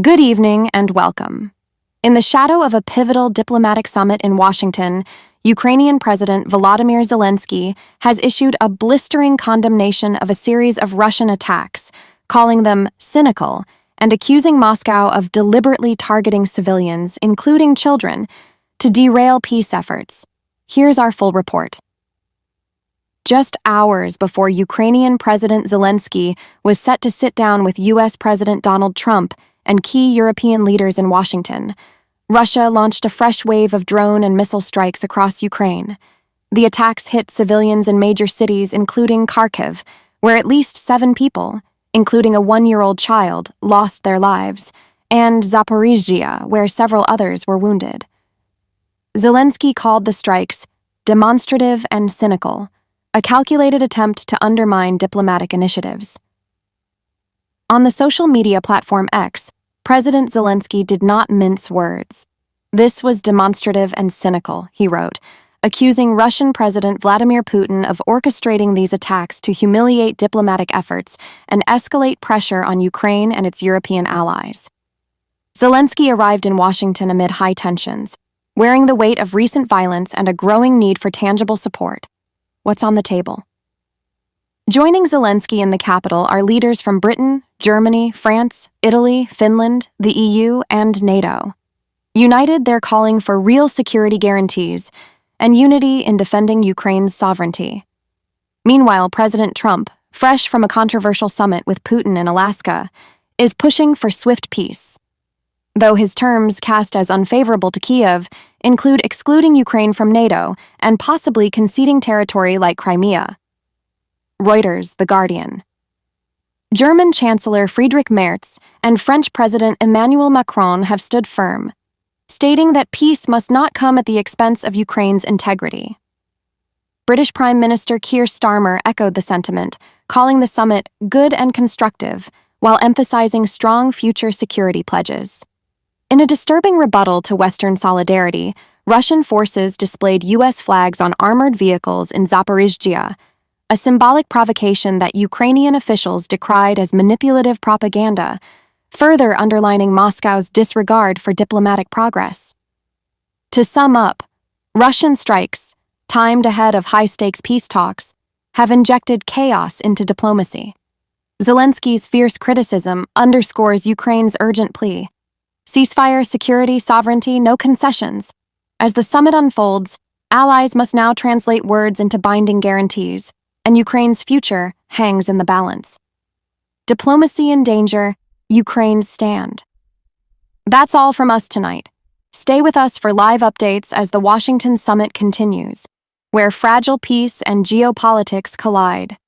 Good evening and welcome. In the shadow of a pivotal diplomatic summit in Washington, Ukrainian President Volodymyr Zelenskyy has issued a blistering condemnation of a series of Russian attacks, calling them cynical and accusing Moscow of deliberately targeting civilians, including children, to derail peace efforts. Here's our full report. Just hours before Ukrainian President Zelenskyy was set to sit down with U.S. President Donald Trump and key European leaders in Washington, Russia launched a fresh wave of drone and missile strikes across Ukraine. The attacks hit civilians in major cities, including Kharkiv, where at least 7 people, including a 1-year-old child, lost their lives, and Zaporizhzhia, where several others were wounded. Zelenskyy called the strikes demonstrative and cynical, a calculated attempt to undermine diplomatic initiatives. On the social media platform X, President Zelenskyy did not mince words. "This was demonstrative and cynical," he wrote, accusing Russian President Vladimir Putin of orchestrating these attacks to humiliate diplomatic efforts and escalate pressure on Ukraine and its European allies. Zelenskyy arrived in Washington amid high tensions, wearing the weight of recent violence and a growing need for tangible support. What's on the table? Joining Zelenskyy in the capital are leaders from Britain, Germany, France, Italy, Finland, the EU, and NATO. United, they're calling for real security guarantees and unity in defending Ukraine's sovereignty. Meanwhile, President Trump, fresh from a controversial summit with Putin in Alaska, is pushing for swift peace. Though his terms, cast as unfavorable to Kyiv, include excluding Ukraine from NATO and possibly conceding territory like Crimea. Reuters, The Guardian. German Chancellor Friedrich Merz and French President Emmanuel Macron have stood firm, stating that peace must not come at the expense of Ukraine's integrity. British Prime Minister Keir Starmer echoed the sentiment, calling the summit good and constructive, while emphasizing strong future security pledges. In a disturbing rebuttal to Western solidarity, Russian forces displayed U.S. flags on armored vehicles in Zaporizhzhia, a symbolic provocation that Ukrainian officials decried as manipulative propaganda, further underlining Moscow's disregard for diplomatic progress. To sum up, Russian strikes, timed ahead of high-stakes peace talks, have injected chaos into diplomacy. Zelenskyy's fierce criticism underscores Ukraine's urgent plea: ceasefire, security, sovereignty, no concessions. As the summit unfolds, allies must now translate words into binding guarantees, and Ukraine's future hangs in the balance. Diplomacy in danger, Ukraine's stand. That's all from us tonight. Stay with us for live updates as the Washington summit continues, where fragile peace and geopolitics collide.